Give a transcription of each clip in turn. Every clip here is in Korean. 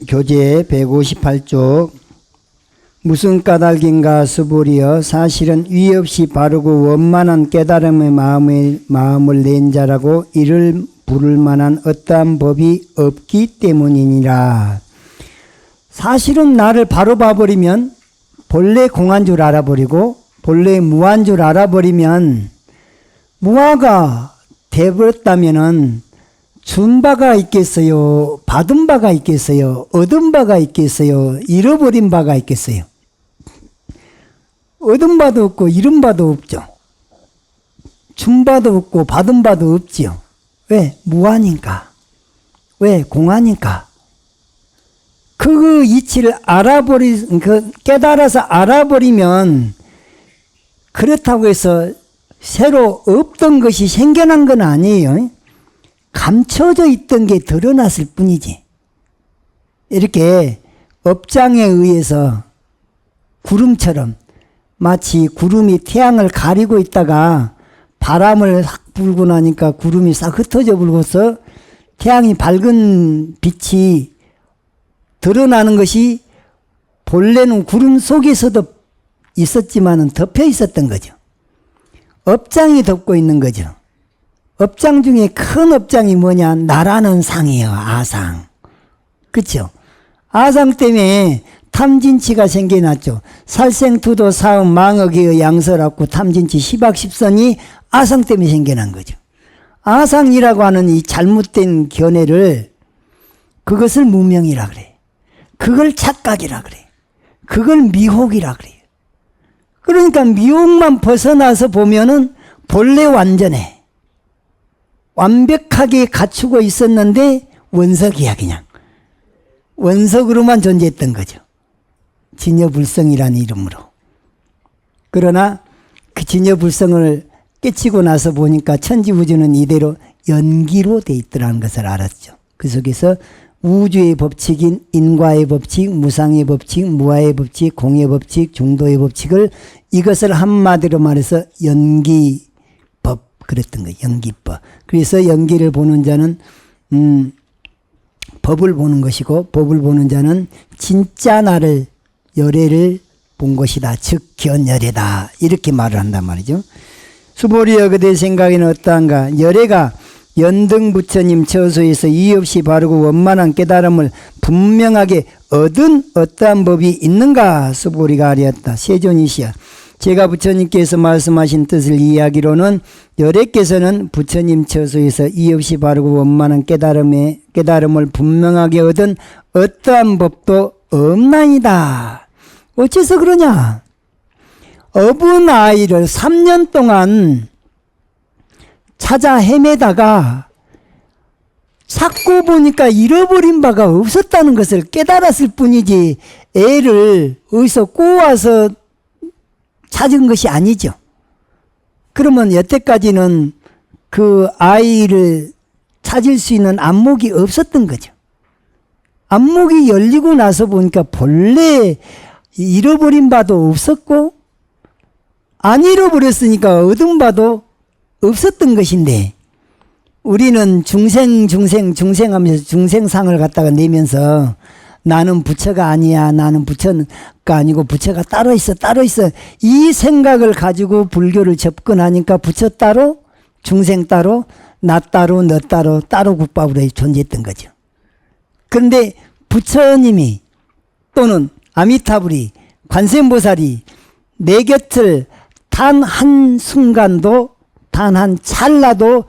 교재 158쪽 무슨 까닭인가 스보리여 사실은 위 없이 바르고 원만한 깨달음의 마음을 낸 자라고 이를 부를 만한 어떠한 법이 없기 때문이니라. 사실은 나를 바로 봐버리면 본래 공한 줄 알아버리고 본래 무한 줄 알아버리면 무아가 되버렸다면은 준 바가 있겠어요? 받은 바가 있겠어요? 얻은 바가 있겠어요? 잃어버린 바가 있겠어요? 얻은 바도 없고 잃은 바도 없죠. 준 바도 없고 받은 바도 없지요. 왜? 무아니까. 왜? 공하니까. 그 이치를 깨달아서 알아버리면 그렇다고 해서 새로 없던 것이 생겨난 건 아니에요. 감춰져 있던 게 드러났을 뿐이지. 이렇게 업장에 의해서 구름처럼 마치 구름이 태양을 가리고 있다가 바람을 확 불고 나니까 구름이 싹 흩어져 불고서 태양이 밝은 빛이 드러나는 것이 본래는 구름 속에서도 있었지만은 덮여 있었던 거죠. 업장이 덮고 있는 거죠. 업장 중에 큰 업장이 뭐냐? 나라는 상이에요. 아상. 그렇죠? 아상 때문에 탐진치가 생겨났죠. 살생투도 사음 망어기의 양설하고 탐진치 시박십선이 아상 때문에 생겨난 거죠. 아상이라고 하는 이 잘못된 견해를 그것을 무명이라 그래. 그걸 착각이라 그래. 그걸 미혹이라 그래요. 그러니까 미혹만 벗어나서 보면은 본래 완전해. 완벽하게 갖추고 있었는데 원석이야 그냥. 원석으로만 존재했던 거죠. 진여불성이라는 이름으로. 그러나 그 진여불성을 깨치고 나서 보니까 천지우주는 이대로 연기로 돼 있더라는 것을 알았죠. 그 속에서 우주의 법칙인 인과의 법칙, 무상의 법칙, 무아의 법칙, 공의 법칙, 중도의 법칙을 이것을 한마디로 말해서 연기법 그랬던 거예요. 연기법. 그래서 연기를 보는 자는 법을 보는 것이고 법을 보는 자는 진짜 나를 열애를 본 것이다. 즉 견열애다. 이렇게 말을 한단 말이죠. 수보리여 그대 생각에는 어떠한가? 열애가 연등 부처님 처소에서 이의 없이 바르고 원만한 깨달음을 분명하게 얻은 어떠한 법이 있는가? 수보리가 아뢰었다. 세존이시여 제가 부처님께서 말씀하신 뜻을 이해하기로는 열애께서는 부처님 처소에서 이의 없이 바르고 원만한 깨달음을 분명하게 얻은 어떠한 법도 없나이다. 어째서 그러냐? 어분 아이를 3년 동안 찾아 헤매다가 찾고 보니까 잃어버린 바가 없었다는 것을 깨달았을 뿐이지 애를 어디서 꼬아서 찾은 것이 아니죠. 그러면 여태까지는 그 아이를 찾을 수 있는 안목이 없었던 거죠. 안목이 열리고 나서 보니까 본래 잃어버린 바도 없었고 안 잃어버렸으니까 얻은 바도 없었던 것인데 우리는 중생하면서 중생상을 갖다가 내면서 나는 부처가 아니야. 나는 부처가 아니고 부처가 따로 있어. 이 생각을 가지고 불교를 접근하니까 부처 따로 중생 따로 나 따로 너 따로 국밥으로 존재했던 거죠. 그런데 부처님이 또는 아미타불이 관세음보살이 내 곁을 단 한 순간도 단 한 찰나도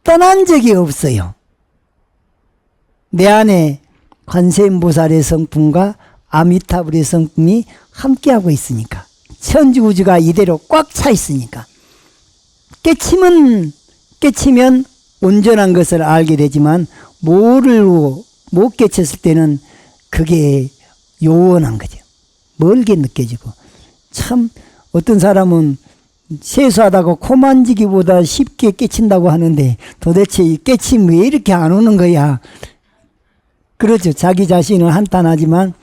떠난 적이 없어요. 내 안에 관세음보살의 성품과 아미타불의 성품이 함께하고 있으니까 천지우주가 이대로 꽉 차 있으니까 깨치면 온전한 것을 알게 되지만 모르고 못 깨쳤을 때는 그게 요원한 거죠. 멀게 느껴지고 참 어떤 사람은 세수하다가 코 만지기보다 쉽게 깨친다고 하는데 도대체 이 깨침 왜 이렇게 안 오는 거야? 그렇죠. 자기 자신은 한탄하지만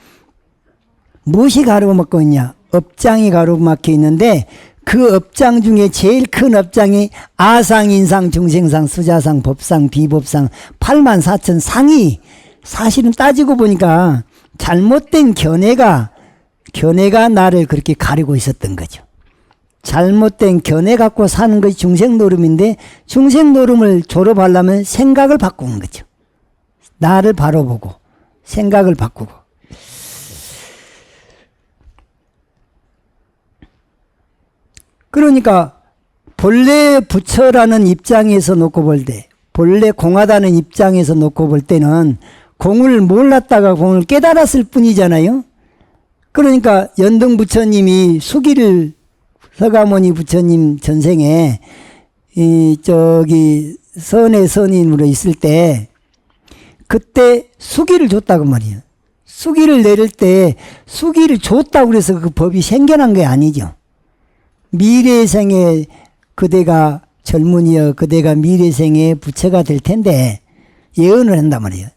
무엇이 가로막고 있냐? 업장이 가로막혀 있는데 그 업장 중에 제일 큰 업장이 아상, 인상, 중생상, 수자상, 법상, 비법상 84,000 상이 사실은 따지고 보니까 잘못된 견해가 나를 그렇게 가리고 있었던 거죠. 잘못된 견해 갖고 사는 것이 중생노름인데 중생노름을 졸업하려면 생각을 바꾸는 거죠. 나를 바로 보고 생각을 바꾸고. 그러니까 본래 부처라는 입장에서 놓고 볼 때, 본래 공하다는 입장에서 놓고 볼 때는 공을 몰랐다가 공을 깨달았을 뿐이잖아요. 그러니까 연등 부처님이 수기를 서가모니 부처님 전생에 선의 선인으로 있을 때 그때 수기를 줬다고 말이에요. 수기를 내릴 때 수기를 줬다고 그래서 그 법이 생겨난 게 아니죠. 미래생에 그대가 젊은이여 그대가 미래생에 부처가 될 텐데 예언을 한단 말이에요.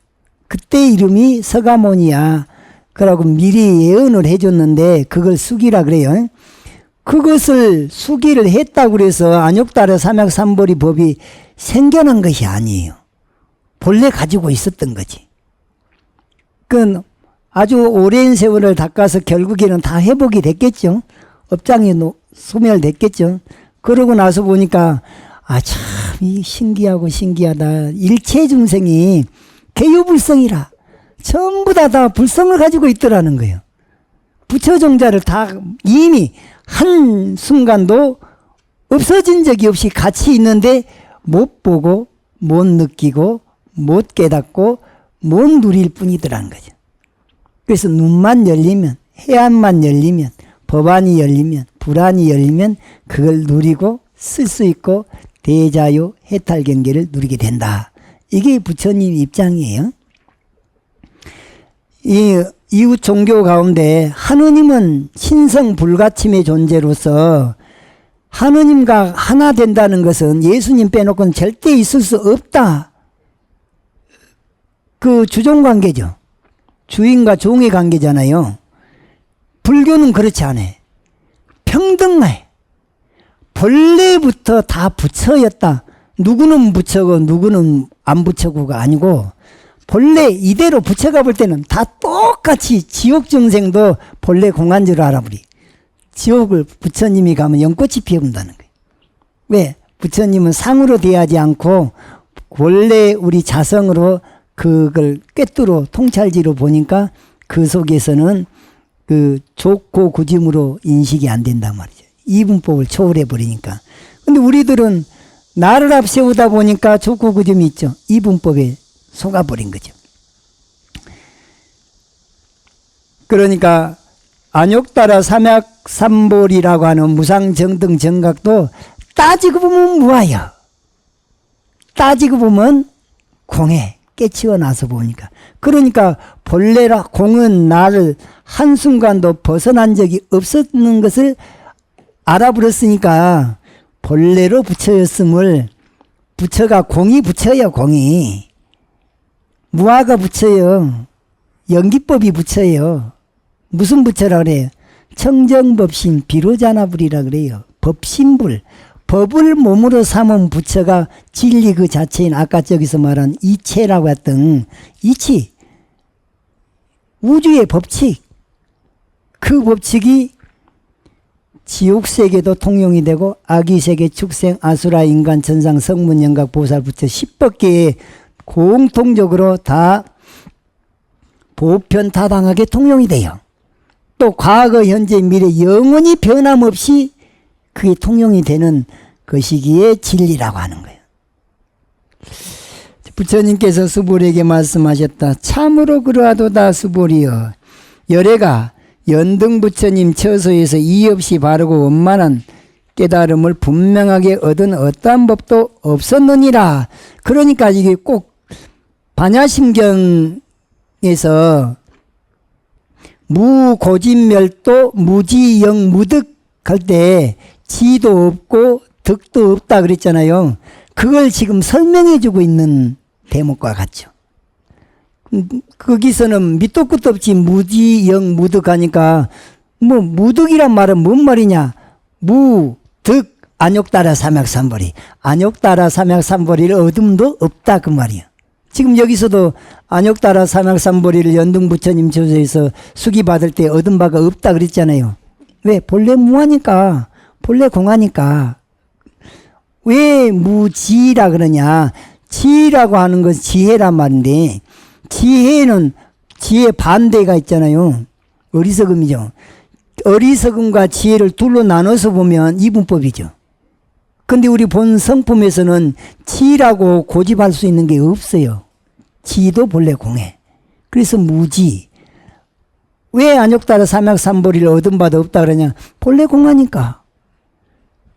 그때 이름이 서가모니야. 그러고 미리 예언을 해줬는데 그걸 수기라 그래요. 그것을 수기를 했다고 그래서 안욕달의 삼약삼보리 법이 생겨난 것이 아니에요. 본래 가지고 있었던 거지. 그건 아주 오랜 세월을 닦아서 결국에는 다 회복이 됐겠죠. 업장이 소멸됐겠죠. 그러고 나서 보니까 참 신기하고 신기하다. 일체 중생이 개유불성이라 전부 다 불성을 가지고 있더라는 거예요. 부처종자를 다 이미 한 순간도 없어진 적이 없이 같이 있는데 못 보고 못 느끼고 못 깨닫고 못 누릴 뿐이더라는 거죠. 그래서 눈만 열리면 해안만 열리면 법안이 열리면 불안이 열리면 그걸 누리고 쓸 수 있고 대자요 해탈경계를 누리게 된다. 이게 부처님 입장이에요. 이 이웃 종교 가운데 하느님은 신성 불가침의 존재로서 하느님과 하나 된다는 것은 예수님 빼놓고는 절대 있을 수 없다. 그 주종관계죠. 주인과 종의 관계잖아요. 불교는 그렇지 않아요. 평등해. 본래부터 다 부처였다. 누구는 부처고 누구는 안 부처고가 아니고 본래 이대로 부처가 볼 때는 다 똑같이 지옥 중생도 본래 공한 줄 알아버리. 지옥을 부처님이 가면 연꽃이 피어온다는 거예요. 왜? 부처님은 상으로 대하지 않고 원래 우리 자성으로 그걸 꿰뚫어 통찰지로 보니까 그 속에서는 그 좋고 구짐으로 인식이 안 된단 말이죠. 이분법을 초월해 버리니까. 근데 우리들은 나를 앞세우다 보니까 좋고 구짐이 있죠. 이분법에 속아버린 거죠. 그러니까 안욕따라 삼약삼볼이라고 하는 무상정등 정각도 따지고 보면 무아요. 따지고 보면 공해 깨치워 나서 보니까. 그러니까 본래라 공은 나를 한순간도 벗어난 적이 없었는 것을 알아버렸으니까 본래로 부처였음을 부처가 공이 부처예요. 공이. 무아가 부처예요. 연기법이 부처예요. 무슨 부처라 그래요? 청정법신 비로자나불이라 그래요. 법신불. 법을 몸으로 삼은 부처가 진리 그 자체인 아까 저기서 말한 이체라고 했던 이치. 우주의 법칙. 그 법칙이 지옥세계도 통용이 되고 아기세계, 축생, 아수라, 인간, 천상, 성문, 영각, 보살, 부처 10법계에 공통적으로 다 보편타당하게 통용이 돼요. 또 과거, 현재, 미래 영원히 변함없이 그게 통용이 되는 것이기에 진리라고 하는 거예요. 부처님께서 수불에게 말씀하셨다. 참으로 그러하도다 수불이여. 열애가 연등 부처님 처소에서 이의 없이 바르고 원만한 깨달음을 분명하게 얻은 어떠한 법도 없었느니라. 그러니까 이게 꼭 반야심경에서 무고진멸도 무지영 무득 할 때 지도 없고 득도 없다 그랬잖아요. 그걸 지금 설명해 주고 있는 대목과 같죠. 거기서는 밑도 끝도 없이 무지영 무득 하니까 뭐 무득이란 말은 뭔 말이냐. 무 안욕따라 삼약삼보리. 안욕따라 삼약삼보리를 얻음도 없다 그 말이야. 지금 여기서도 안욕따라 삼약삼보리를 연등부처님 조서에서 수기 받을 때 얻은 바가 없다 그랬잖아요. 왜? 본래 무하니까, 본래 공하니까. 왜 무지라 그러냐? 지라고 하는 것은 지혜란 말인데, 지혜는 지혜 반대가 있잖아요. 어리석음이죠. 어리석음과 지혜를 둘로 나눠서 보면 이분법이죠. 근데 우리 본 성품에서는 지라고 고집할 수 있는 게 없어요. 지도 본래 공해. 그래서 무지. 왜 안욕따라 삼약삼보리를 얻은 바도 없다 그러냐? 본래 공하니까.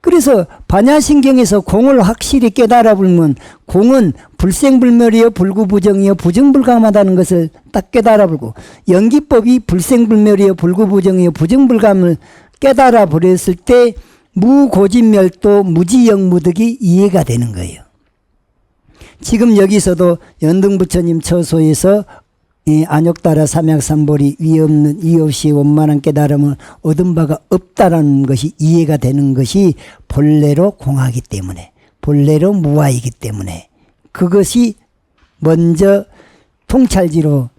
그래서 반야신경에서 공을 확실히 깨달아 보면 공은 불생불멸이요 불구부정이요 부정불감하다는 것을 딱 깨달아 보고, 연기법이 불생불멸이요 불구부정이요 부정불감을 깨달아 버렸을 때 무고집멸도 무지영무득이 이해가 되는 거예요. 지금 여기서도 연등부처님 처소에서 이 안욕따라 삼약삼보리 위 없이 원만한 깨달음을 얻은 바가 없다라는 것이 이해가 되는 것이 본래로 공하기 때문에, 본래로 무아이기 때문에, 그것이 먼저 통찰지로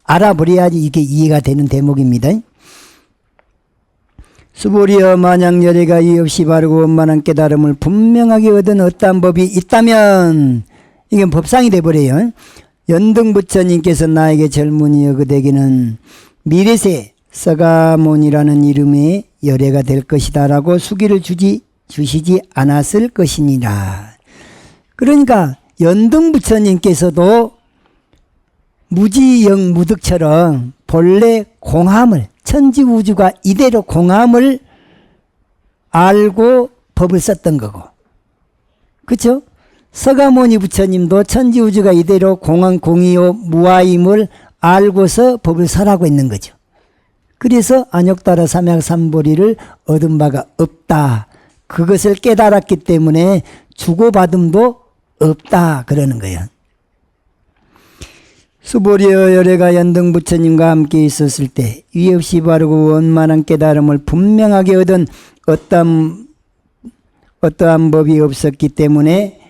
알아버려야지 이게 이해가 되는 대목입니다. 수보리여 만약 열애가 이 없이 바르고 원만한 깨달음을 분명하게 얻은 어떠한 법이 있다면, 이건 법상이 돼버려요. 연등부처님께서 나에게 젊은이여 그대에게는 미래세 서가몬이라는 이름의 열애가 될 것이다 라고 수기를 주시지 않았을 것이니라. 그러니까 연등부처님께서도 무지영무득처럼 본래 공함을, 천지우주가 이대로 공함을 알고 법을 썼던 거고, 그렇죠? 서가모니 부처님도 천지우주가 이대로 공한 공이요 무아임을 알고서 법을 설하고 있는 거죠. 그래서 안욕따라 삼약삼보리를 얻은 바가 없다. 그것을 깨달았기 때문에 주고받음도 없다 그러는 거예요. 수보리여 열애가 연등부처님과 함께 있었을 때 위 없이 바르고 원만한 깨달음을 분명하게 얻은 어떠한 법이 없었기 때문에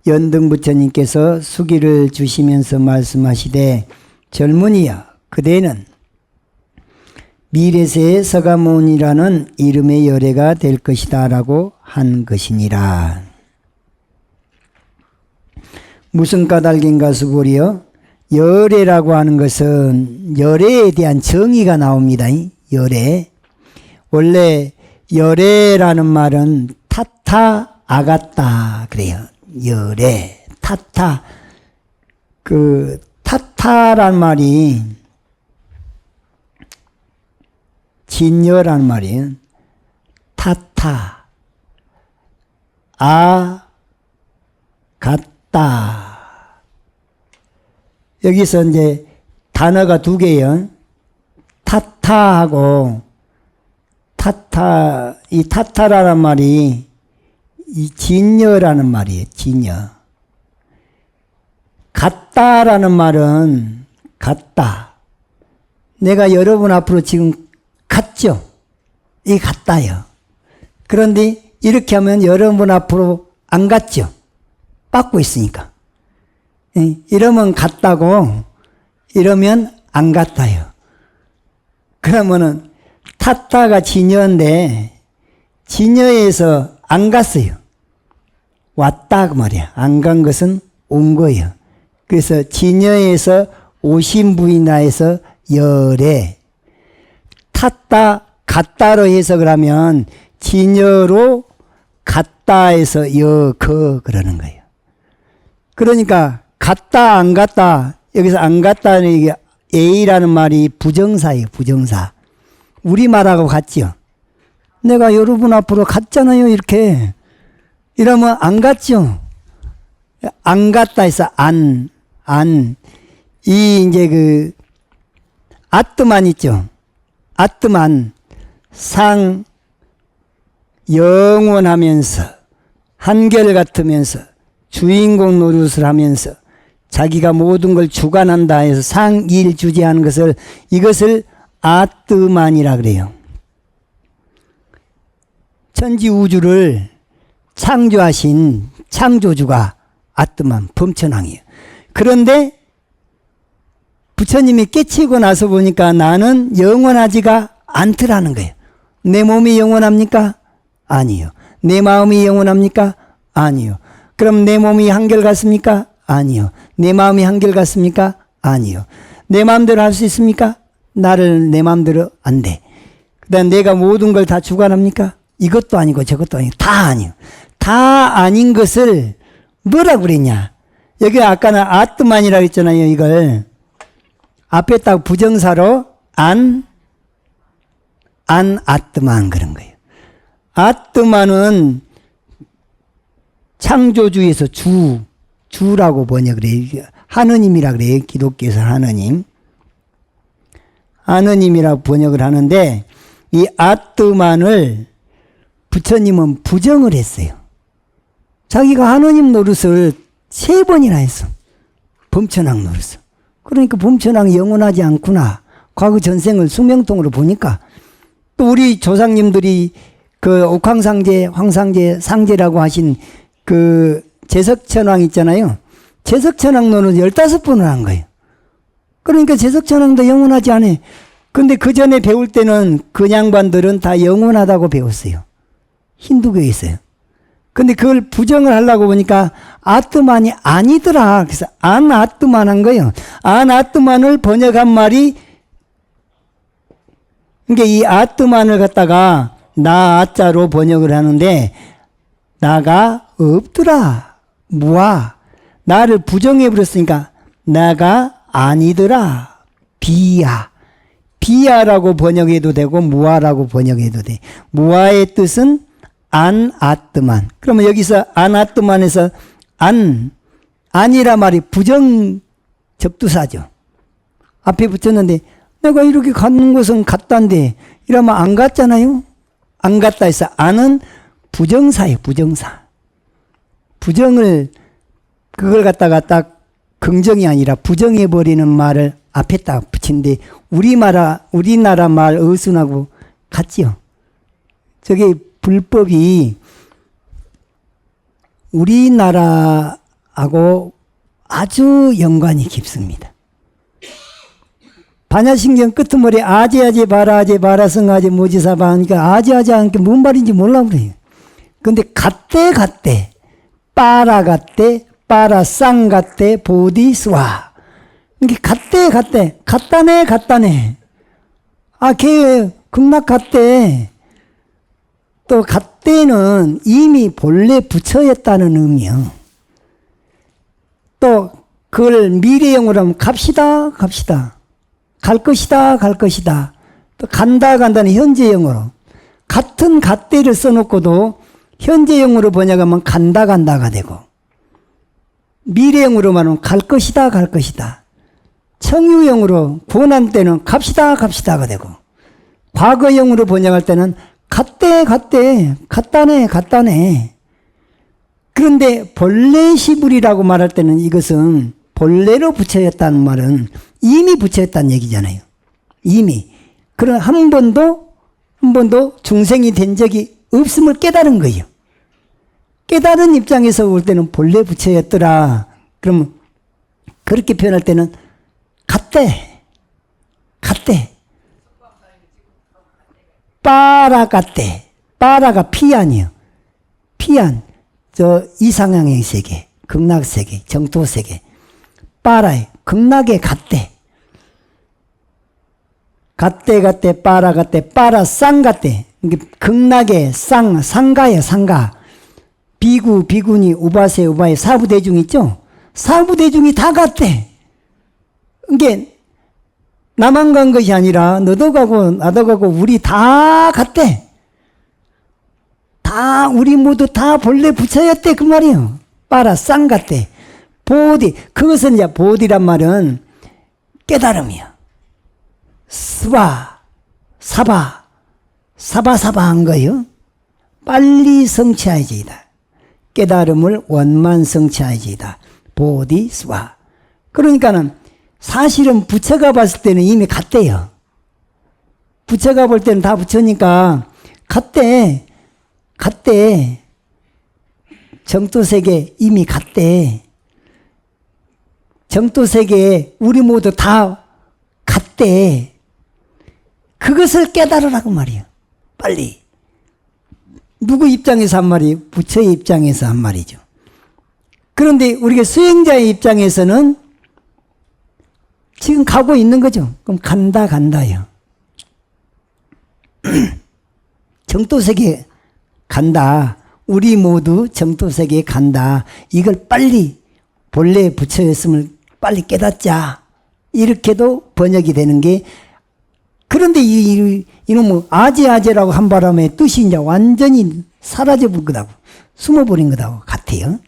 연등부처님께서 수기를 주시면서 말씀하시되, 젊은이야 그대는 미래세의 서가몬이라는 이름의 열애가 될 것이다 라고 한 것이니라. 무슨 까닭인가 수보리여? 열애라고 하는 것은 열애에 대한 정의가 나옵니다. 열애. 원래 열애라는 말은 타타 아갔다 그래요. 열애, 타타. 타타란 말이 진여란 말이에요. 타타. 같다. 여기서 이제 단어가 두 개예요. 타타하고 이 타타라는 말이 이 진여라는 말이에요. 진여. 같다라는 말은 같다. 내가 여러분 앞으로 지금 갔죠? 이 같다요. 그런데 이렇게 하면 여러분 앞으로 안 갔죠? 빠꾸 있으니까. 이러면 같다고, 이러면 안 같아요. 그러면은 타타가 진여인데 진여에서 안 갔어요. 왔다 그 말이야. 안 간 것은 온 거예요. 그래서 진여에서 오신 부인하에서 열애. 탔다 갔다로 해석을 하면 진여로 갔다에서 그러는 거예요. 그러니까 갔다 안 갔다, 여기서 안 갔다는 이게 A라는 말이 부정사예요. 부정사. 우리말하고 같죠. 내가 여러분 앞으로 갔잖아요. 이렇게. 이러면 안 갔죠. 안 갔다 해서 이 이제 아뜨만 있죠. 아뜨만 상 영원하면서 한결같으면서 주인공 노릇을 하면서 자기가 모든 걸 주관한다 해서 상일주지하는 이것을 아뜨만이라 그래요. 천지 우주를 창조하신 창조주가 아트만 범천왕이에요. 그런데 부처님이 깨치고 나서 보니까 나는 영원하지가 않더라는 거예요. 내 몸이 영원합니까? 아니요. 내 마음이 영원합니까? 아니요. 그럼 내 몸이 한결같습니까? 아니요. 내 마음이 한결같습니까? 아니요. 내 마음대로 할 수 있습니까? 나를 내 마음대로 안 돼. 그다음 내가 모든 걸 다 주관합니까? 이것도 아니고 저것도 아니고 다 아니요. 다 아닌 것을 뭐라고 그랬냐? 여기 아까는 아트만이라고 했잖아요. 이걸 앞에 딱 부정사로 안 아트만 그런 거예요. 아트만은 창조주에서 주라고 번역을 해요. 하느님이라 그래요. 기독교에서 하느님이라고 번역을 하는데 이 아트만을 부처님은 부정을 했어요. 자기가 하느님 노릇을 3번이나 했어. 범천왕 노릇을. 그러니까 범천왕이 영원하지 않구나. 과거 전생을 수명통으로 보니까 또 우리 조상님들이 그 옥황상제, 황상제, 상제라고 하신 그 제석천왕 있잖아요. 제석천왕 노릇 15번을 한 거예요. 그러니까 제석천왕도 영원하지 않아요. 근데 그 전에 배울 때는 그 양반들은 다 영원하다고 배웠어요. 힌두교에 있어요. 근데 그걸 부정을 하려고 보니까 아트만이 아니더라. 그래서 안 아트만 한 거예요. 안 아트만을 번역한 말이 그러니까 이 아트만을 갖다가 나 아자로 번역을 하는데 나가 없더라. 무아. 나를 부정해 버렸으니까 나가 아니더라. 비야. 비야라고 번역해도 되고 무아라고 번역해도 돼. 무아의 뜻은 안 아트만. 그러면 여기서 안 아트만에서 아니라 말이 부정 접두사죠. 앞에 붙였는데 내가 이렇게 갖는 것은 같단데 이러면 안 같잖아요. 안 같다 해서 안은 부정사예요. 부정사. 부정을 그걸 갖다가 딱 긍정이 아니라 부정해버리는 말을 앞에 딱 붙인데 우리나라 말 어순하고 같지요. 저게 불법이 우리나라하고 아주 연관이 깊습니다. 반야신경 끄트머리 아제아제 바라아제 바라성아제 모지사바 하니까 아제아제 하니까 뭔 말인지 몰라 그래요. 근데 같대 빠라 같대 빠라쌍 같대 보디스와 이게 같대 같다네 아 걔 극락 같대. 또 갓대는 이미 본래 부처였다는 의미요. 또 그걸 미래형으로 하면 갑시다. 갈 것이다. 또 간다는 현재형으로. 같은 갓대를 써놓고도 현재형으로 번역하면 간다가 되고 미래형으로 말하면 갈 것이다. 청유형으로 구원한 때는 갑시다가 되고 과거형으로 번역할 때는 같다네. 그런데 본래 시불이라고 말할 때는 이것은 본래로 부처였다는 말은 이미 부처였다는 얘기잖아요. 이미. 그런 한 번도 중생이 된 적이 없음을 깨달은 거예요. 깨달은 입장에서 볼 때는 본래 부처였더라. 그러면 그렇게 표현할 때는 같대. 빠라가 피안이요. 피안. 저 이상향의 세계, 극락세계, 정토세계. 빠라에, 극락에 갔대. 빠라 갔대, 빠라쌍 갔대. 극락에 상가예요, 상가. 비구니, 우바세, 사부대중 있죠? 사부대중이 다 갔대. 이게 나만 간 것이 아니라 너도 가고 나도 가고 우리 다 갔대. 우리 모두 다 본래 부처였대 그 말이에요. 빠라쌍 갔대. 보디. 그것은 이제 보디란 말은 깨달음이요. 사바 한 거요. 빨리 성취하지이다. 깨달음을 원만 성취하지이다. 보디 스와. 그러니까는 사실은 부처가 봤을 때는 이미 갔대요. 부처가 볼 때는 다 부처니까 갔대. 정토세계 이미 갔대. 정토세계에 우리 모두 다 갔대. 그것을 깨달으라고 말이에요. 빨리. 누구 입장에서 한 말이에요? 부처의 입장에서 한 말이죠. 그런데 우리가 수행자의 입장에서는 지금 가고 있는 거죠. 그럼 간다요. 정토세계에 간다. 우리 모두 정토세계에 간다. 이걸 빨리 본래 부처였음을 빨리 깨닫자. 이렇게도 번역이 되는 게, 그런데 이놈의 아재라고 한 바람에 뜻이 이제 완전히 사라져버린 거다고, 숨어버린 거다고 같아요.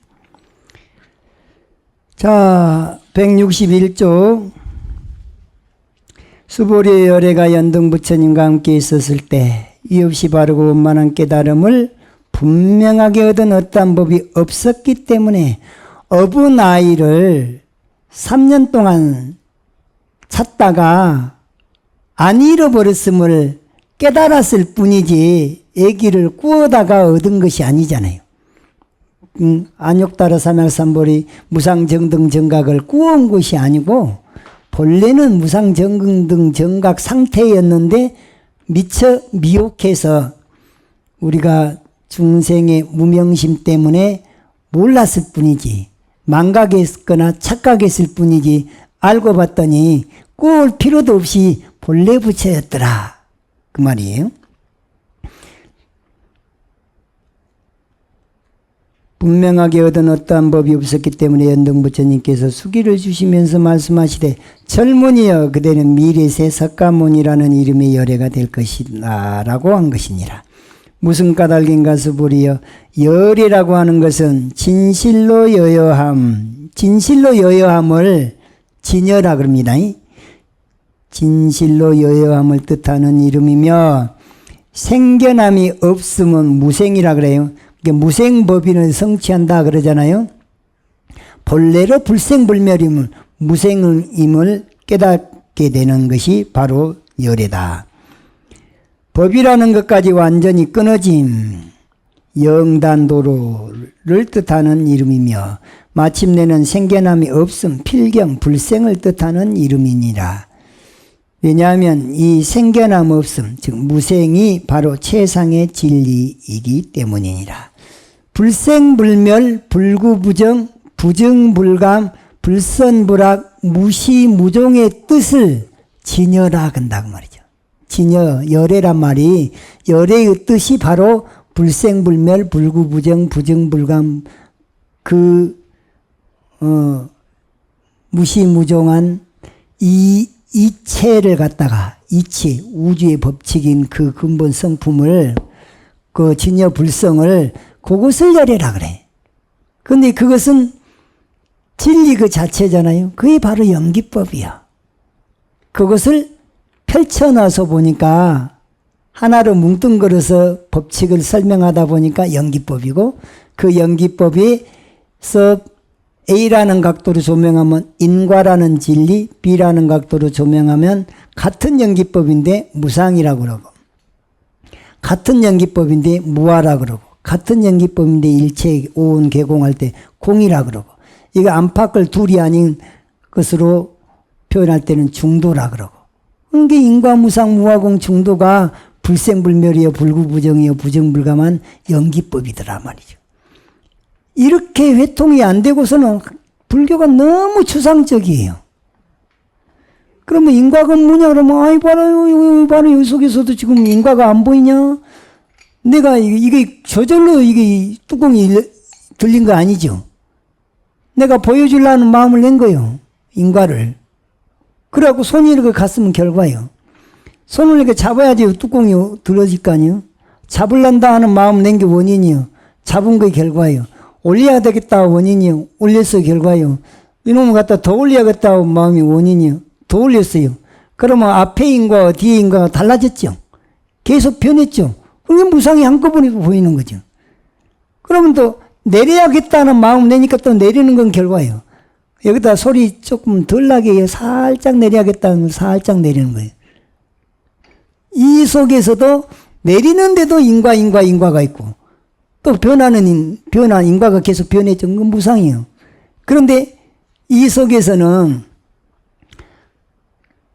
자, 161조. 수보리의 열애가 연등부처님과 함께 있었을 때 이없이 바르고 원만한 깨달음을 분명하게 얻은 어떠한 법이 없었기 때문에 어부나이를 3년 동안 찾다가 안 잃어버렸음을 깨달았을 뿐이지 애기를 꾸어다가 얻은 것이 아니잖아요. 안욕따라 삼약삼보리 무상정등 정각을 꾸어온 것이 아니고 본래는 무상정등 정각 상태였는데 미처 미혹해서 우리가 중생의 무명심 때문에 몰랐을 뿐이지, 망각했거나 착각했을 뿐이지, 알고 봤더니 꾸을 필요도 없이 본래 부처였더라, 그 말이에요. 분명하게 얻은 어떠한 법이 없었기 때문에 연등부처님께서 수기를 주시면서 말씀하시되 젊은이여 그대는 미래세 석가모니라는 이름의 열애가 될 것이다 라고 한 것이니라. 무슨 까닭인가 수보리여, 열애라고 하는 것은 진실로 여여함, 진실로 여여함을 진여라 그럽니다. 진실로 여여함을 뜻하는 이름이며 생겨남이 없으면 무생이라 그래요. 무생법인을 성취한다 그러잖아요. 본래로 불생불멸임을, 무생임을 깨닫게 되는 것이 바로 열애다. 법이라는 것까지 완전히 끊어짐, 영단도로를 뜻하는 이름이며 마침내는 생겨남이 없음, 필경, 불생을 뜻하는 이름이니라. 왜냐하면 이 생겨남 없음, 즉 무생이 바로 최상의 진리이기 때문이니라. 불생불멸, 불구부정, 부정불감, 불선불악, 무시무종의 뜻을 진여라 한다고 말이죠. 진여, 열애란 말이, 열애의 뜻이 바로 불생불멸, 불구부정, 부정불감, 무시무종한 이체를 갖다가, 이체, 우주의 법칙인 그 근본 성품을, 그 진여 불성을, 그것을 열애라 그래. 근데 그것은 진리 그 자체잖아요. 그게 바로 연기법이야. 그것을 펼쳐놔서 보니까 하나로 뭉뚱그려서 법칙을 설명하다 보니까 연기법이고, 그 연기법에서 A라는 각도로 조명하면 인과라는 진리, B라는 각도로 조명하면 같은 연기법인데 무상이라고 그러고, 같은 연기법인데 무아라고 그러고, 같은 연기법인데 일체 오온 개공할 때 공이라고 그러고, 이거 안팎을 둘이 아닌 것으로 표현할 때는 중도라 그러고, 그게 인과 무상 무아공 중도가 불생불멸이여 불구부정이여 부정불감한 연기법이더라 말이죠. 이렇게 회통이 안 되고서는 불교가 너무 추상적이에요. 그러면 인과가 뭐냐 그러면, 아이 봐라 여기 속에서도 지금 인과가 안 보이냐? 내가 이게 저절로 이게 뚜껑이 들린 거 아니죠? 내가 보여주려는 마음을 낸 거예요. 인과를. 그래갖고 손이 이렇게 갔으면 결과예요. 손을 이렇게 잡아야지 뚜껑이 들어질 거 아니에요? 잡을란다 하는 마음 낸 게 원인이요. 잡은 게 결과예요. 올려야 되겠다 원인이요. 올렸어 결과예요. 이놈을 갖다 더 올려야겠다 마음이 원인이요. 더 올렸어요. 그러면 앞에 인과와 뒤에 인과가 달라졌죠. 계속 변했죠. 그게 무상이 한꺼번에 보이는 거죠. 그러면 또 내려야겠다는 마음 내니까 또 내리는 건 결과예요. 여기다 소리 조금 덜 나게 살짝 내려야겠다는 걸 살짝 내리는 거예요. 이 속에서도 내리는데도 인과가 있고, 또 변한 인과가 계속 변했죠. 그건 무상이에요. 그런데 이 속에서는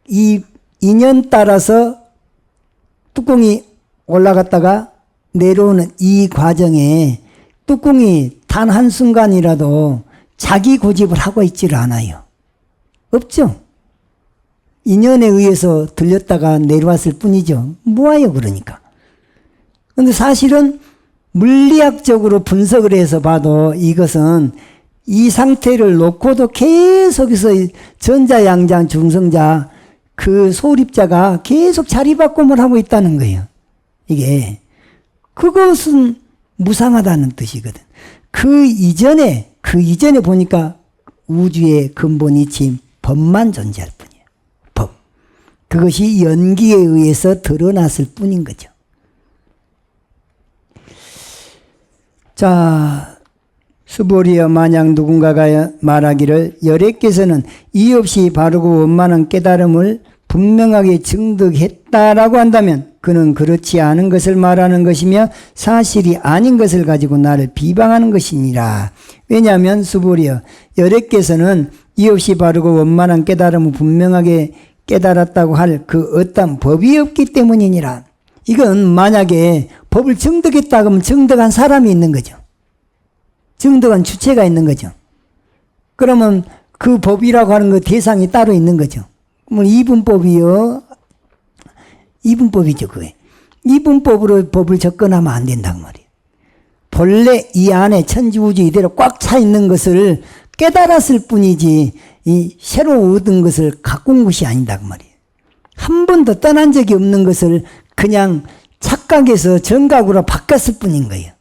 이 인연 따라서 뚜껑이 올라갔다가 내려오는 이 과정에 뚜껑이 단 한순간이라도 자기 고집을 하고 있지를 않아요. 없죠. 인연에 의해서 들렸다가 내려왔을 뿐이죠. 뭐예요, 그러니까. 그런데 사실은 물리학적으로 분석을 해서 봐도 이것은 이 상태를 놓고도 계속해서 전자, 양자, 중성자, 그 소립자가 계속 자리바꿈을 하고 있다는 거예요. 이게. 그것은 무상하다는 뜻이거든. 그 이전에 보니까 우주의 근본이치 법만 존재할 뿐이에요. 법. 그것이 연기에 의해서 드러났을 뿐인 거죠. 자, 수보리여 만약 누군가가 말하기를 열애께서는 이의 없이 바르고 원만한 깨달음을 분명하게 증득했다라고 한다면 그는 그렇지 않은 것을 말하는 것이며 사실이 아닌 것을 가지고 나를 비방하는 것이니라. 왜냐하면 수보리여 열애께서는 이의 없이 바르고 원만한 깨달음을 분명하게 깨달았다고 할 그 어떤 법이 없기 때문이니라. 이건 만약에 법을 증득했다 그러면 증득한 사람이 있는 거죠. 증득한 주체가 있는 거죠. 그러면 그 법이라고 하는 그 대상이 따로 있는 거죠. 그러면 이분법이요. 이분법이죠, 그게. 이분법으로 법을 접근하면 안 된단 말이에요. 본래 이 안에 천지우주 이대로 꽉 차 있는 것을 깨달았을 뿐이지 이 새로 얻은 것을 가꾼 것이 아니다 그 말이에요. 한 번도 떠난 적이 없는 것을 그냥 착각에서 정각으로 바꿨을 뿐인 거예요.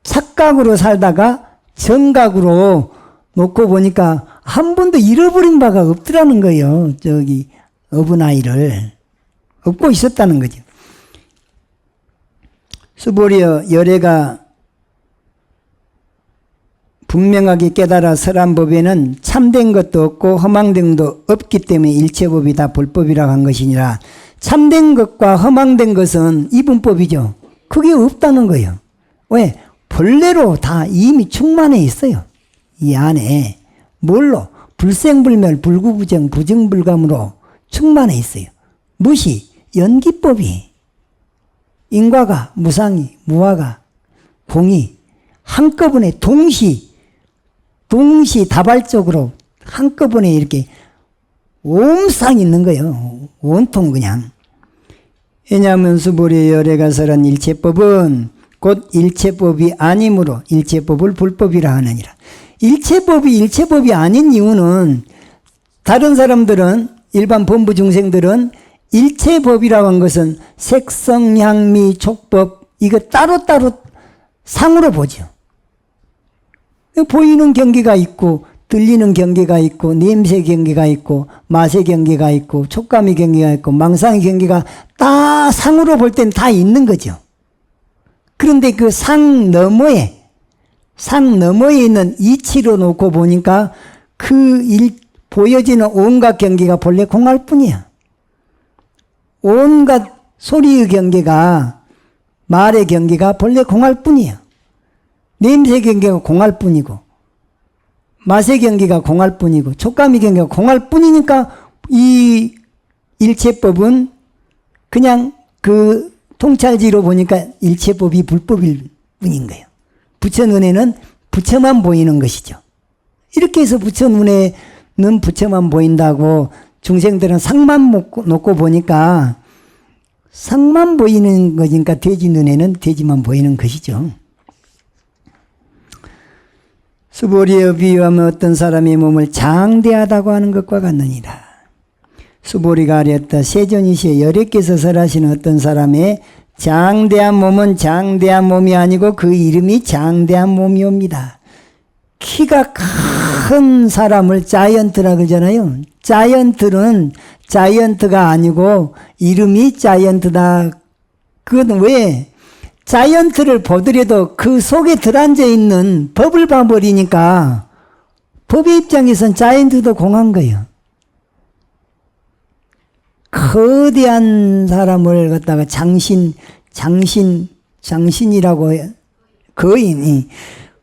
착각으로 살다가 정각으로 놓고 보니까 한 번도 잃어버린 바가 없더라는 거예요. 저기 어린아이를 얻고 있었다는 거죠. 수보리여 열애가 분명하게 깨달아 설한 법에는 참된 것도 없고 허망된 것도 없기 때문에 일체법이 다 불법이라고 한 것이니라. 참된 것과 허망된 것은 이분법이죠. 그게 없다는 거예요. 왜? 본래로 다 이미 충만해 있어요. 이 안에 뭘로? 불생불멸 불구부정 부정불감으로 충만해 있어요. 무시 연기법이 인과가 무상이 무화가 공이 한꺼번에 동시다발적으로 한꺼번에 이렇게 옴상 있는 거예요. 온통 그냥. 왜냐하면 수보리의 열애가 설한 일체법은 곧 일체법이 아니므로 일체법을 불법이라 하느니라. 일체법이 아닌 이유는 다른 사람들은 일반 범부 중생들은 일체법이라고 한 것은 색성, 향미, 촉법 이거 따로따로 상으로 보죠. 보이는 경계가 있고 들리는 경계가 있고 냄새 경계가 있고 맛의 경계가 있고 촉감의 경계가 있고 망상의 경계가 다 상으로 볼 땐 다 있는 거죠. 그런데 그 상 너머에 있는 이치로 놓고 보니까 보여지는 온갖 경계가 본래 공할 뿐이야. 온갖 소리의 경계가 말의 경계가 본래 공할 뿐이야. 냄새 경계가 공할 뿐이고 맛의 경계가 공할 뿐이고 촉감의 경계가 공할 뿐이니까 이 일체법은 그냥 그 통찰지로 보니까 일체법이 불법일 뿐인 거예요. 부처 눈에는 부처만 보이는 것이죠. 이렇게 해서 부처 눈에는 부처만 보인다고 중생들은 상만 놓고 보니까 상만 보이는 거니까 돼지 눈에는 돼지만 보이는 것이죠. 수보리에 비유하면 어떤 사람의 몸을 장대하다고 하는 것과 같느니라. 수보리가 아뢰었다. 세존이시에 열애께서 설하시는 어떤 사람의 장대한 몸은 장대한 몸이 아니고 그 이름이 장대한 몸이옵니다. 키가 큰 사람을 자이언트라 그러잖아요. 자이언트는 자이언트가 아니고 이름이 자이언트다. 그건 왜? 자이언트를 보더라도 그 속에 들어앉아 있는 법을 봐버리니까 법의 입장에선 자이언트도 공한 거예요. 거대한 사람을 갖다가 장신이라고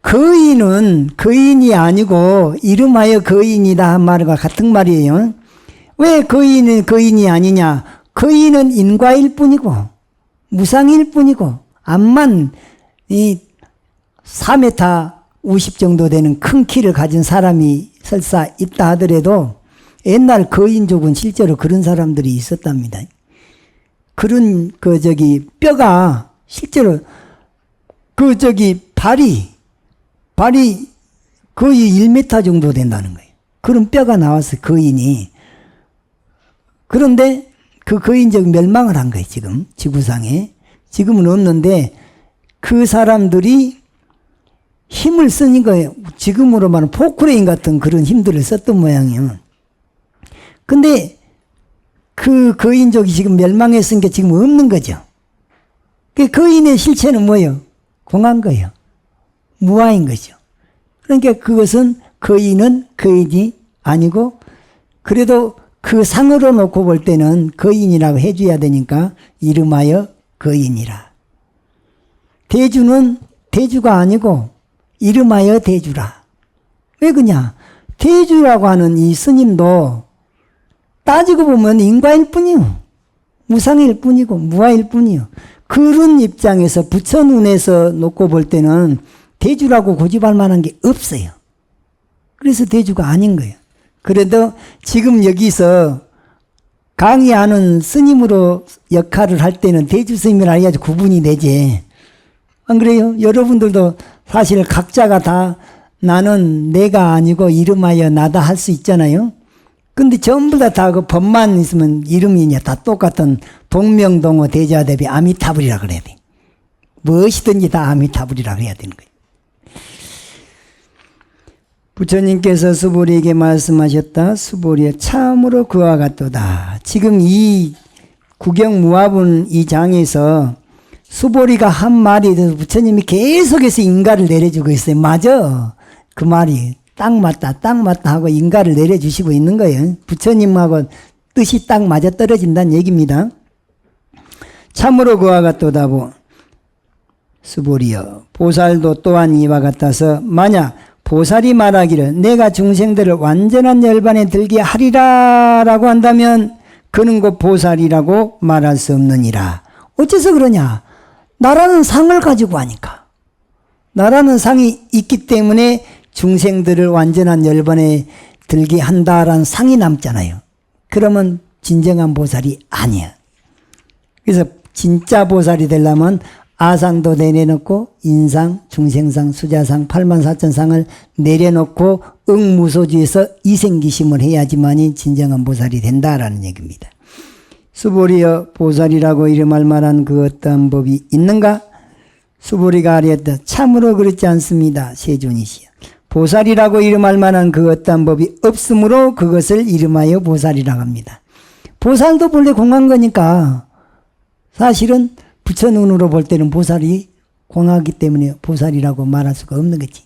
거인은 거인이 아니고 이름하여 거인이다 한 말과 같은 말이에요. 왜 거인은 거인이 아니냐? 거인은 인과일 뿐이고 무상일 뿐이고 암만 이 4m 50 정도 되는 큰 키를 가진 사람이 설사 있다 하더라도 옛날 거인족은 실제로 그런 사람들이 있었답니다. 그런 뼈가 실제로 발이 거의 1m 정도 된다는 거예요. 그런 뼈가 나와서 거인이. 그런데 그 거인족 멸망을 한 거예요. 지금 지구상에. 지금은 없는데 그 사람들이 힘을 쓰는 거예요. 지금으로 말하면 포크레인 같은 그런 힘들을 썼던 모양이에요. 근데 그 거인족이 지금 멸망했은 게 지금 없는 거죠. 그 거인의 실체는 뭐예요? 공한 거예요. 무아인 거죠. 그러니까 그것은 거인은 거인이 아니고 그래도 그 상으로 놓고 볼 때는 거인이라고 해줘야 되니까 이름하여 거인이라. 대주는 대주가 아니고 이름하여 대주라. 왜 그냐? 대주라고 하는 이 스님도 따지고 보면 인과일 뿐이요. 무상일 뿐이고 무아일 뿐이요. 그런 입장에서 부처 눈에서 놓고 볼 때는 대주라고 고집할 만한 게 없어요. 그래서 대주가 아닌 거예요. 그래도 지금 여기서 강의하는 스님으로 역할을 할 때는 대주 스님이라 해야지 구분이 되지. 안 그래요? 여러분들도 사실 각자가 다 나는 내가 아니고 이름하여 나다 할 수 있잖아요. 근데 전부 다 그 법만 있으면 이름이냐 다 똑같은 동명동어 대자대비 아미타불이라 그래야 돼. 무엇이든지 다 아미타불이라 그래야 되는 거예요. 부처님께서 수보리에게 말씀하셨다. 수보리여 참으로 그와 같도다. 지금 이 구경무화분 이 장에서 수보리가 한 말이 있어서 부처님이 계속해서 인가를 내려주고 있어요. 맞아. 그 말이 딱 맞다 하고 인가를 내려주시고 있는 거예요. 부처님하고 뜻이 딱 맞아 떨어진다는 얘기입니다. 참으로 그와 같도다보 수보리여 보살도 또한 이와 같아서 만약 보살이 말하기를 내가 중생들을 완전한 열반에 들게 하리라 라고 한다면 그는 곧 보살이라고 말할 수 없느니라. 어째서 그러냐? 나라는 상을 가지고 하니까. 나라는 상이 있기 때문에 중생들을 완전한 열반에 들게 한다라는 상이 남잖아요. 그러면 진정한 보살이 아니야. 그래서 진짜 보살이 되려면 아상도 내려놓고 인상, 중생상, 수자상, 84,000상을 내려놓고 응무소주에서 이생기심을 해야지만이 진정한 보살이 된다라는 얘기입니다. 수보리여 보살이라고 이름할 만한 그 어떠한 법이 있는가? 수보리가 아뢰었다. 참으로 그렇지 않습니다. 세존이시여. 보살이라고 이름할 만한 그 어떠한 법이 없으므로 그것을 이름하여 보살이라고 합니다. 보살도 본래 공한 거니까 사실은 부처 눈으로 볼 때는 보살이 공하기 때문에 보살이라고 말할 수가 없는 거지.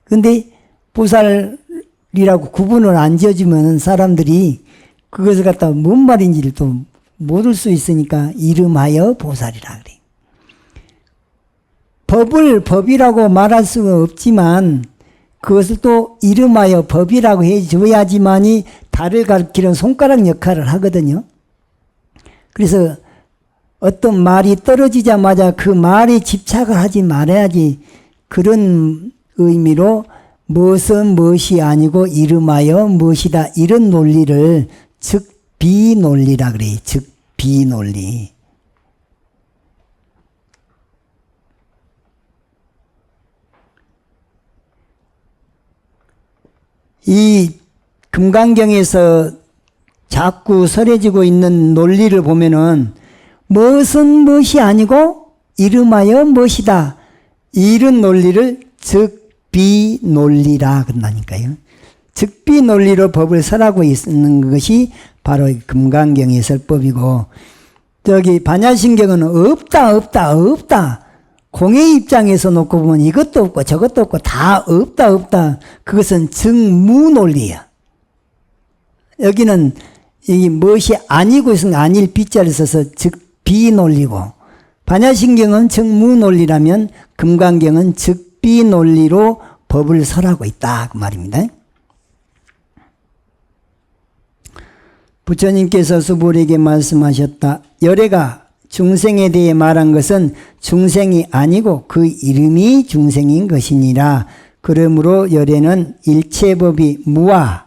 근데 보살이라고 구분을 안 지어주면 사람들이 그것을 갖다가 뭔 말인지를 또 모를 수 있으니까 이름하여 보살이라 그래. 법을 법이라고 말할 수가 없지만 그것을 또 이름하여 법이라고 해줘야지만이 달을 가리키는 손가락 역할을 하거든요. 그래서 어떤 말이 떨어지자마자 그 말에 집착을 하지 말아야지. 그런 의미로 무엇은 무엇이 아니고 이름하여 무엇이다. 이런 논리를 즉 비논리라 그래요. 즉 비논리. 이 금강경에서 자꾸 설해지고 있는 논리를 보면은 무엇은 무엇이 아니고 이름하여 무엇이다. 이런 논리를 즉비논리라 그런다니까요. 즉비논리로 법을 설하고 있는 것이 바로 금강경의 설법이고 저기 반야심경은 없다. 공의 입장에서 놓고 보면 이것도 없고 저것도 없고 다 없다. 그것은 증무논리야. 여기는 이 무엇이 아니고 있으면 아닐 비자를 써서 즉 비논리고 반야신경은 정무논리라면 금강경은 즉비논리로 법을 설하고 있다 그 말입니다. 부처님께서 수불에게 말씀하셨다. 열애가 중생에 대해 말한 것은 중생이 아니고 그 이름이 중생인 것이니라. 그러므로 열애는 일체법이 무아,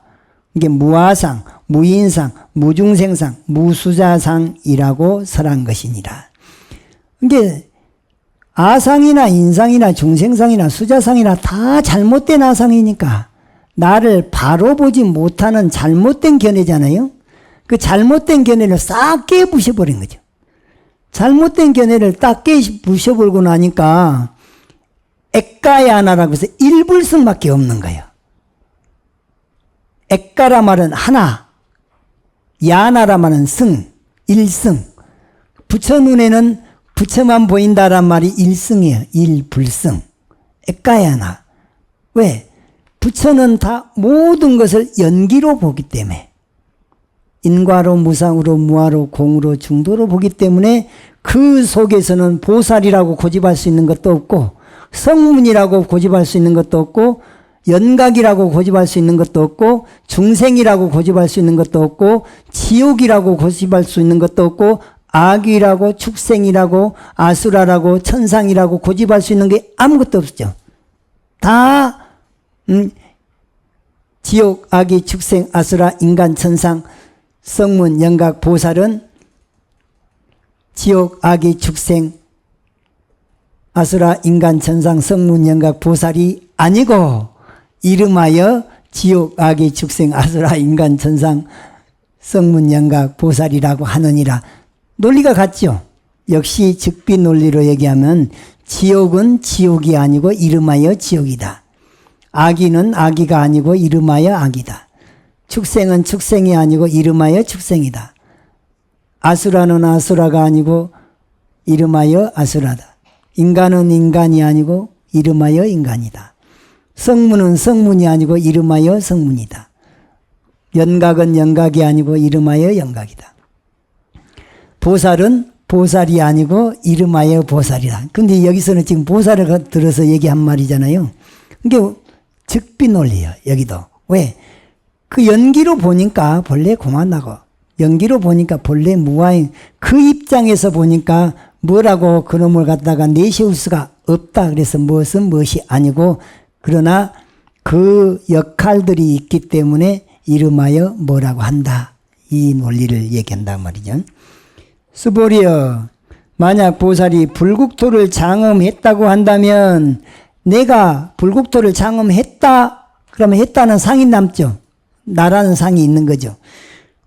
이게 무아상, 무인상, 무중생상, 무수자상이라고 설한 것이니라. 이게 아상이나 인상이나 중생상이나 수자상이나 다 잘못된 아상이니까 나를 바로 보지 못하는 잘못된 견해잖아요. 그 잘못된 견해를 싹 깨부셔버린 거죠. 잘못된 견해를 딱 깨부셔버리고 나니까 액가야나라고 해서 일불성밖에 없는 거예요. 액가라 말은 하나, 야나라 말은 성, 일성. 부처 눈에는 부처만 보인다란 말이 일성이에요. 일불성. 액가야나. 왜? 부처는 다 모든 것을 연기로 보기 때문에 인과로 무상으로 무아로 공으로 중도로 보기 때문에 그 속에서는 보살이라고 고집할 수 있는 것도 없고 성문이라고 고집할 수 있는 것도 없고 연각이라고 고집할 수 있는 것도 없고 중생이라고 고집할 수 있는 것도 없고 지옥이라고 고집할 수 있는 것도 없고 악귀라고 축생이라고 아수라라고 천상이라고 고집할 수 있는 게 아무것도 없죠. 다 지옥, 악귀, 축생, 아수라, 인간, 천상, 성문, 연각, 보살은 지옥, 악귀, 축생, 아수라, 인간, 천상, 성문, 연각, 보살이 아니고 이름하여 지옥, 악귀, 축생, 아수라, 인간, 천상, 성문, 연각, 보살이라고 하느니라. 논리가 같죠. 역시 즉비 논리로 얘기하면 지옥은 지옥이 아니고 이름하여 지옥이다. 악귀는 악귀가 아니고 이름하여 악이다. 축생은 축생이 아니고 이름하여 축생이다. 아수라는 아수라가 아니고 이름하여 아수라다. 인간은 인간이 아니고 이름하여 인간이다. 성문은 성문이 아니고 이름하여 성문이다. 연각은 연각이 아니고 이름하여 연각이다. 보살은 보살이 아니고 이름하여 보살이다. 근데 여기서는 지금 보살을 들어서 얘기한 말이잖아요. 이게 즉비 논리예요. 여기도. 왜? 그 연기로 보니까 본래 고만하고 연기로 보니까 본래 무아인 그 입장에서 보니까 뭐라고 그놈을 갖다가 내세울 수가 없다. 그래서 무엇은 무엇이 아니고 그러나 그 역할들이 있기 때문에 이름하여 뭐라고 한다. 이 논리를 얘기한단 말이죠. 수보리여 만약 보살이 불국토를 장엄했다고 한다면 내가 불국토를 장엄했다 그러면 했다는 상이 남죠. 나라는 상이 있는 거죠.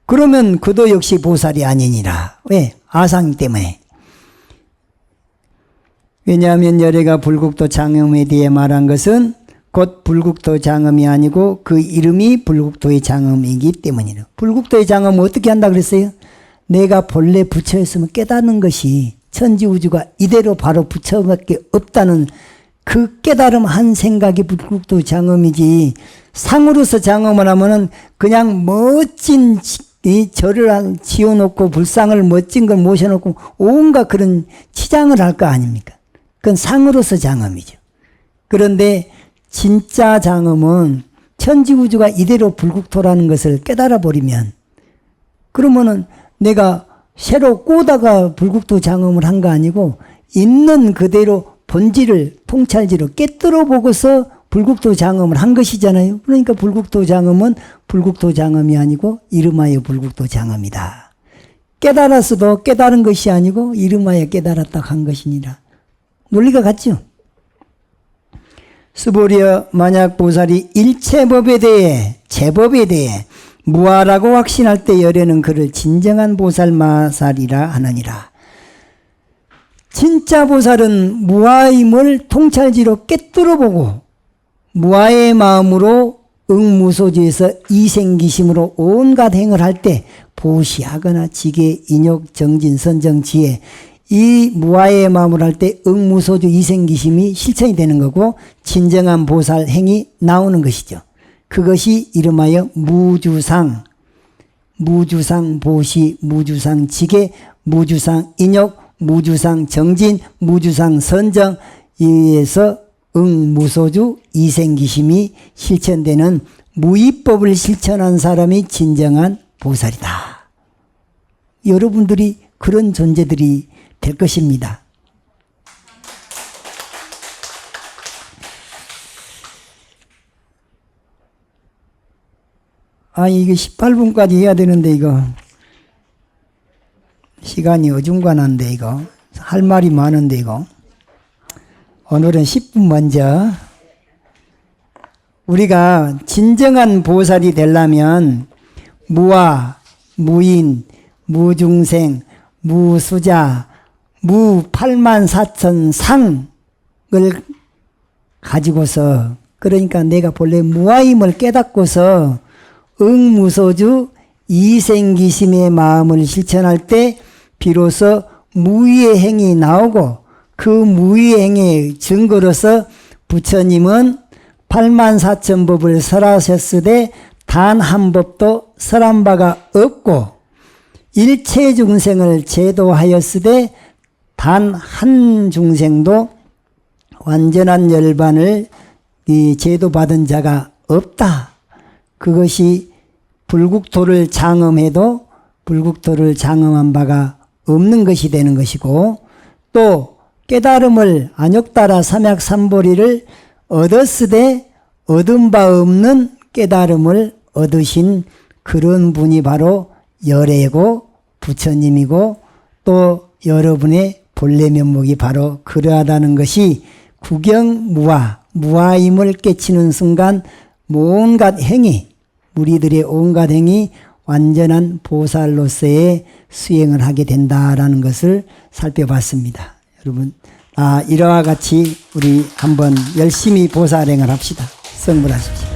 그러면 그도 역시 보살이 아니니라. 왜? 아상 때문에. 왜냐하면 열애가 불국토 장엄에 대해 말한 것은 곧 불국토 장엄이 아니고 그 이름이 불국토의 장엄이기 때문이라. 불국토의 장엄은 어떻게 한다 그랬어요? 내가 본래 부처였으면 깨닫는 것이 천지우주가 이대로 바로 부처밖에 없다는 그 깨달음 한 생각이 불국토 장엄이지 상으로서 장엄을 하면은 그냥 멋진 이 절을 지어놓고 불상을 멋진 걸 모셔놓고 온갖 그런 치장을 할 거 아닙니까? 그건 상으로서 장엄이죠. 그런데 진짜 장엄은 천지우주가 이대로 불국토라는 것을 깨달아 버리면 그러면은 내가 새로 꼬다가 불국토 장엄을 한 거 아니고 있는 그대로 본질을 통찰지로 깨뜨려 보고서 불국토 장엄을 한 것이잖아요. 그러니까 불국토 장엄은 불국토 장엄이 아니고 이름하여 불국토 장엄이다. 깨달았어도 깨달은 것이 아니고 이름하여 깨달았다 한 것이니라. 논리가 같죠? 수보리여 만약 보살이 일체법에 대해 제법에 대해 무아라고 확신할 때 열애는 그를 진정한 보살 마살이라 하느니라. 진짜 보살은 무아임을 통찰지로 깨뜨려보고 무아의 마음으로 응무소지에서 이생기심으로 온갖 행을 할 때 보시하거나 지계, 인욕, 정진, 선정, 지혜 이 무아의 마음을 할 때 응무소주 이생기심이 실천이 되는 거고 진정한 보살 행이 나오는 것이죠. 그것이 이름하여 무주상 보시, 무주상 지계, 무주상 인욕, 무주상 정진, 무주상 선정, 이에서 응무소주 이생기심이 실천되는 무위법을 실천한 사람이 진정한 보살이다. 여러분들이 그런 존재들이 될 것입니다. 이거 18분까지 해야 되는데 이거 시간이 어중간한데 이거 할 말이 많은데 이거 오늘은 10분 먼저 우리가 진정한 보살이 되려면 무아, 무인, 무중생, 무수자, 무84,000상을 가지고서 그러니까 내가 본래 무아임을 깨닫고서 응무소주 이생기심의 마음을 실천할 때 비로소 무위의 행이 나오고 그 무위의 행의 증거로서 부처님은 84,000법을 설하셨으되 단 한 법도 설한 바가 없고 일체 중생을 제도하였으되 단 한 중생도 완전한 열반을 제도받은 자가 없다. 그것이 불국토를 장엄해도 불국토를 장엄한 바가 없는 것이 되는 것이고 또 깨달음을 안욕따라 삼약삼보리를 얻었으되 얻은 바 없는 깨달음을 얻으신 그런 분이 바로 열애고 부처님이고 또 여러분의 본래 면목이 바로 그러하다는 것이 구경무아, 무아임을 깨치는 순간 온갖 행위, 우리들의 온갖 행위 완전한 보살로서의 수행을 하게 된다라는 것을 살펴봤습니다. 여러분, 이와 같이 우리 한번 열심히 보살행을 합시다. 성불하십시오.